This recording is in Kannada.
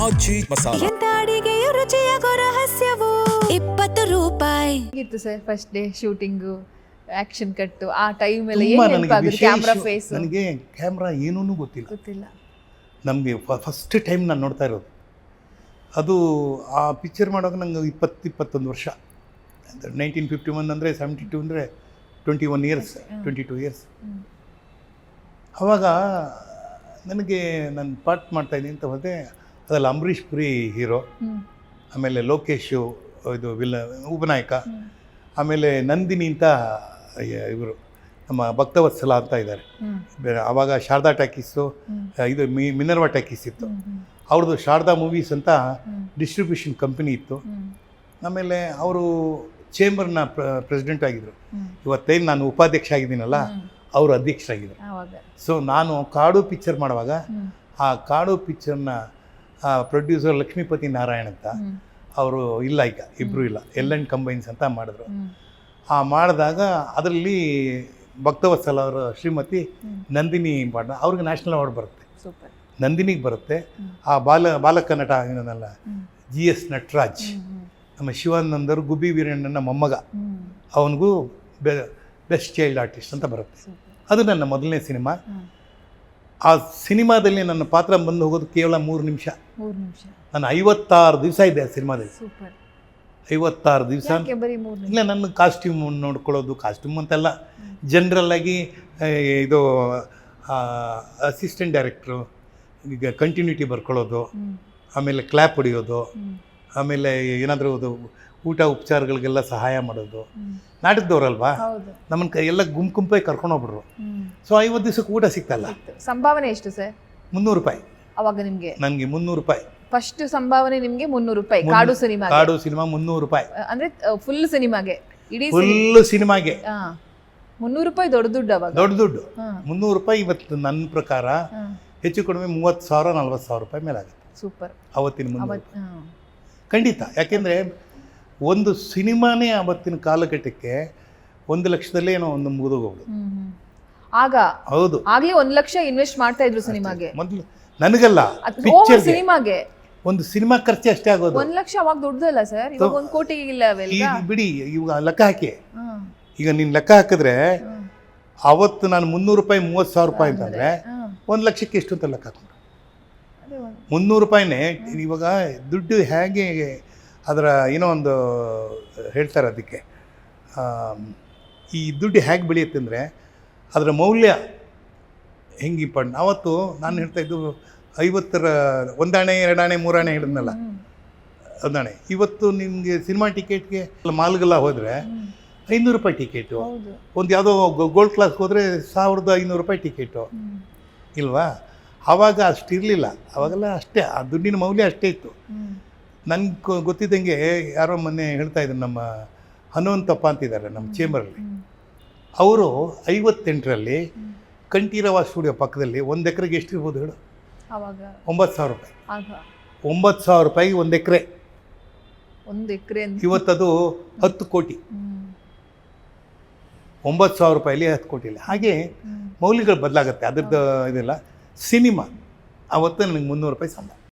ಆಚಿ ಮಸಾಲ. ಎಂತ ಅಡಿಗೆಯ ರುಚಿಯಾಗೋ ರಹಸ್ಯವು 20 ರೂಪಾಯಿ. ಹೇಗಿತ್ತು sir first day shooting, action ಕಟ್ಟು ಆ ಟೈಮ್ ಎಲ್ಲ ತುಂಬಾ ಏನು ನನಗೆ ನೆನಪಾಗುತ್ತೆ? ಕ್ಯಾಮ್ರಾ ವಿಶೇಷ- ಫೇಸ್ ನನಗೆ ಕ್ಯಾಮ್ರಾ ಏನೂ ಗೊತ್ತಿಲ್ಲ. ನಮಗೆ ಫಸ್ಟ್ ಟೈಮ್ ನಾನು ನೋಡ್ತಾ ಇರೋದು ಅದು. ಆ ಪಿಕ್ಚರ್ ಮಾಡುವಾಗ ನಂಗೆ 21 ವರ್ಷ. 1951 ಅಂದರೆ 72 ಅಂದರೆ 21 ಇಯರ್ಸ್, 22 ಇಯರ್ಸ್. ಆವಾಗ ನನಗೆ ನಾನು ಪಾರ್ಟ್ ಮಾಡ್ತಾಯಿದ್ದೀನಿ ಅಂತ ಹೋದೆ. ಅದರಲ್ಲಿ ಅಂಬರೀಷ್ ಪುರಿ ಹೀರೋ, ಆಮೇಲೆ ಲೋಕೇಶು ಇದು ಉಪನಾಯಕ, ಆಮೇಲೆ ನಂದಿನಿ ಅಂತ ಇವರು ನಮ್ಮ ಭಕ್ತವತ್ಸಲ ಅಂತ ಇದ್ದಾರೆ. ಆವಾಗ ಶಾರದಾ ಟಾಕೀಸು, ಇದು ಮಿನರ್ವಾ ಟಾಕೀಸ್ ಇತ್ತು. ಅವ್ರದ್ದು ಶಾರದಾ ಮೂವೀಸ್ ಅಂತ ಡಿಸ್ಟ್ರಿಬ್ಯೂಷನ್ ಕಂಪನಿ ಇತ್ತು. ಆಮೇಲೆ ಅವರು ಚೇಂಬರ್ನ ಪ್ರೆಸಿಡೆಂಟ್ ಆಗಿದ್ದರು. ಇವತ್ತೇನು ನಾನು ಉಪಾಧ್ಯಕ್ಷ ಆಗಿದ್ದೀನಲ್ಲ, ಅವರು ಅಧ್ಯಕ್ಷರಾಗಿದ್ದರು. ಸೊ ನಾನು ಕಾಡು ಪಿಕ್ಚರ್ ಮಾಡುವಾಗ ಆ ಕಾಡು ಪಿಕ್ಚರ್ನ ಪ್ರೊಡ್ಯೂಸರ್ ಲಕ್ಷ್ಮೀಪತಿ ನಾರಾಯಣ್ ಅಂತ ಅವರು ಇಲ್ಲ, ಈಗ ಇಬ್ಬರು ಇಲ್ಲ, L&T ಕಂಬೈನ್ಸ್ ಅಂತ ಮಾಡಿದ್ರು. ಆ ಮಾಡಿದಾಗ ಅದರಲ್ಲಿ ಭಕ್ತವತ್ಸಲ ಅವರ ಶ್ರೀಮತಿ ನಂದಿನಿ ಪಾಡ, ಅವ್ರಿಗೆ ನ್ಯಾಷನಲ್ ಅವಾರ್ಡ್ ಬರುತ್ತೆ, ನಂದಿನಿಗೆ ಬರುತ್ತೆ. ಆ ಬಾಲಕ ನಟ ಏನಲ್ಲ GS ನಟರಾಜ್, ನಮ್ಮ ಶಿವಾನಂದರು ಗುಬ್ಬಿ ವೀರಣ್ಣನ ಮೊಮ್ಮಗ, ಅವನಿಗೂ ಬೆಸ್ಟ್ ಚೈಲ್ಡ್ ಆರ್ಟಿಸ್ಟ್ ಅಂತ ಬರುತ್ತೆ. ಅದು ನನ್ನ ಮೊದಲನೇ ಸಿನಿಮಾ. ಆ ಸಿನಿಮಾದಲ್ಲಿ ನನ್ನ ಪಾತ್ರ ಬಂದು ಹೋಗೋದು ಕೇವಲ 3 ನಿಮಿಷ. ನಾನು 56 ದಿವಸ ಇದ್ದೆ ಆ ಸಿನಿಮಾದಲ್ಲಿ. 56 ದಿವಸ. ಇಲ್ಲ, ನನ್ನ ಕಾಸ್ಟ್ಯೂಮ್ ನೋಡ್ಕೊಳ್ಳೋದು, ಕಾಸ್ಟ್ಯೂಮ್ ಅಂತೆಲ್ಲ ಜನರಲ್ಲಾಗಿ ಇದು ಅಸಿಸ್ಟೆಂಟ್ ಡೈರೆಕ್ಟ್ರು ಈಗ ಕಂಟಿನ್ಯೂಟಿ ಬರ್ಕೊಳ್ಳೋದು, ಆಮೇಲೆ ಕ್ಲ್ಯಾಪ್ ಹೊಡಿಯೋದು, ಆಮೇಲೆ ಏನಾದರೂ ಊಟ ಉಪಚಾರಗಳಿಗೆಲ್ಲ ಸಹಾಯ ಮಾಡೋದು. ನಾಟಕದವ್ರಲ್ವಾ, ನಮ್ಮನ್ನು ಎಲ್ಲ ಗುಂಪಾಗಿ ಕರ್ಕೊಂಡೋಗ್ಬಿಟ್ರು. ಸೊ 50 ದಿವಸಕ್ಕೆ ಊಟ ಸಿಗ್ತಲ್ಲ. ಸಂಭಾವನೆ ಎಷ್ಟು ಸರ್? 300 ರೂಪಾಯಿ ಅವಾಗ ನಿಮಗೆ? ನನಗೆ 300 ರೂಪಾಯಿ ಫಸ್ಟ್ ಸಂಭಾವನೆ ನಿಮಗೆ 300 ರೂಪಾಯಿ. ಕಾಡು ಸಿನಿಮಾ 300 ರೂಪಾಯಿ ಅಂದ್ರೆ ಫುಲ್ ಸಿನಿಮಾಗೆ, ಇಡೀ ಫುಲ್ ಸಿನಿಮಾಗೆ 300 ರೂಪಾಯಿ ದೊಡ್ಡ ದುಡ್ಡು. ಅವಾಗ ದೊಡ್ಡ ದುಡ್ಡು. 300 ರೂಪಾಯಿ ಇವತ್ತು ನನ್ನ ಪ್ರಕಾರ ಹೆಚ್ಚು ಕಡಿಮೆ 30,000 40,000 ರೂಪಾಯಿ ಮೇಲೆ ಆಗುತ್ತೆ. ಸೂಪರ್. ಅವತ್ತಿನ 300 ಖಂಡಿತ. ಯಾಕೆಂದರೆ ಒಂದು ಸಿನಿಮಾನೇ ಅವತ್ತಿನ ಕಾಲಘಟ್ಟಕ್ಕೆ 1 ಲಕ್ಷದಲ್ಲೇ ಏನೋ ಒಂದು ಮುಗಿದೋಗ್ಬಿಡು. ಆಗ ಹೌದು, ಆಗ್ಲೇ 1 ಲಕ್ಷ ಇನ್ವೆಸ್ಟ್ ಮಾಡ್ತಾ ಇದ್ರು ಸಿನಿಮಾಗೆ. ಮೊದಲು ನನಗಲ್ಲ, ಸಿನಿಮಾಗೆ ಒಂದು ಸಿನಿಮಾ ಖರ್ಚು ಅಷ್ಟೇ ಆಗೋದು. 1 ಲಕ್ಷ ಅವಾಗ ದೊಡ್ಡದಲ್ಲ ಸರ್, ಇವಾಗ 1 ಕೋಟಿ ಇಲ್ಲ. ಈಗ ಬಿಡಿ, ಇವಾಗ ಲೆಕ್ಕ ಹಾಕಿ. ಈಗ ನೀನು ಲೆಕ್ಕ ಹಾಕಿದ್ರೆ ಅವತ್ತು ನಾನು 300 ರೂಪಾಯಿ 30,000 ರೂಪಾಯಿ ಅಂತಂದರೆ 1 ಲಕ್ಷಕ್ಕೆ ಎಷ್ಟು ಅಂತ ಲೆಕ್ಕ ಹಾಕೊಂಡು 300 ರೂಪಾಯಿನೇ. ಇವಾಗ ದುಡ್ಡು ಹೇಗೆ ಅದರ ಏನೋ ಒಂದು ಹೇಳ್ತಾರೆ ಅದಕ್ಕೆ, ಈ ದುಡ್ಡು ಹೇಗೆ ಬೆಳೆಯುತ್ತೆ ಅಂದರೆ ಅದರ ಮೌಲ್ಯ ಹೆಂಗೆ ಇಂಪಾರ್ಟೆಂಟ್. ಅವತ್ತು ನಾನು ಹೇಳ್ತಾಯಿದ್ದು 50ರ 1 ಆಣೆ 2 ಆಣೆ 3 ಆಣೆ ಹಿಡಿದ್ನಲ್ಲ, 1 ಆಣೆ. ಇವತ್ತು ನಿಮಗೆ ಸಿನಿಮಾ ಟಿಕೆಟ್ಗೆ ಮಾಲ್ಗೆಲ್ಲ ಹೋದರೆ 500 ರೂಪಾಯಿ ಟಿಕೆಟು. ಒಂದು ಯಾವುದೋ ಗೋಲ್ಡ್ ಕ್ಲಾಸ್ಗೆ ಹೋದರೆ 1,500 ರೂಪಾಯಿ ಟಿಕೆಟು ಇಲ್ವಾ? ಆವಾಗ ಅಷ್ಟಿರಲಿಲ್ಲ. ಅವಾಗೆಲ್ಲ ಅಷ್ಟೇ, ಆ ದುಡ್ಡಿನ ಮೌಲ್ಯ ಅಷ್ಟೇ ಇತ್ತು. ನನಗೆ ಗೊತ್ತಿದ್ದಂಗೆ ಯಾರೋ ಮೊನ್ನೆ ಹೇಳ್ತಾ ಇದ್ರು, ನಮ್ಮ ಹನುಮಂತಪ್ಪ ಅಂತಿದ್ದಾರೆ ನಮ್ಮ ಚೇಂಬರಲ್ಲಿ. ಅವರು 58ರಲ್ಲಿ ಕಂಠೀರವ ಸ್ಟುಡಿಯೋ ಪಕ್ಕದಲ್ಲಿ 1 ಎಕರೆಗೆ ಎಷ್ಟು ಇರ್ಬೋದು ಹೇಳು? 9,000 ರೂಪಾಯಿ. 9,000 ರೂಪಾಯಿಗೆ 1 ಎಕರೆ. 1 ಎಕರೆ ಇವತ್ತದು 10 ಕೋಟಿ. 9,000 ರೂಪಾಯಿಲಿ 10 ಕೋಟಿ ಇಲ್ಲ. ಹಾಗೆ ಮೌಲ್ಯಗಳು ಬದಲಾಗುತ್ತೆ. ಅದ್ರದ್ದು ಇದೆಲ್ಲ ಸಿನಿಮಾ. ಅವತ್ತು ನನಗೆ 300 ರೂಪಾಯಿ ಸಂಬಳ.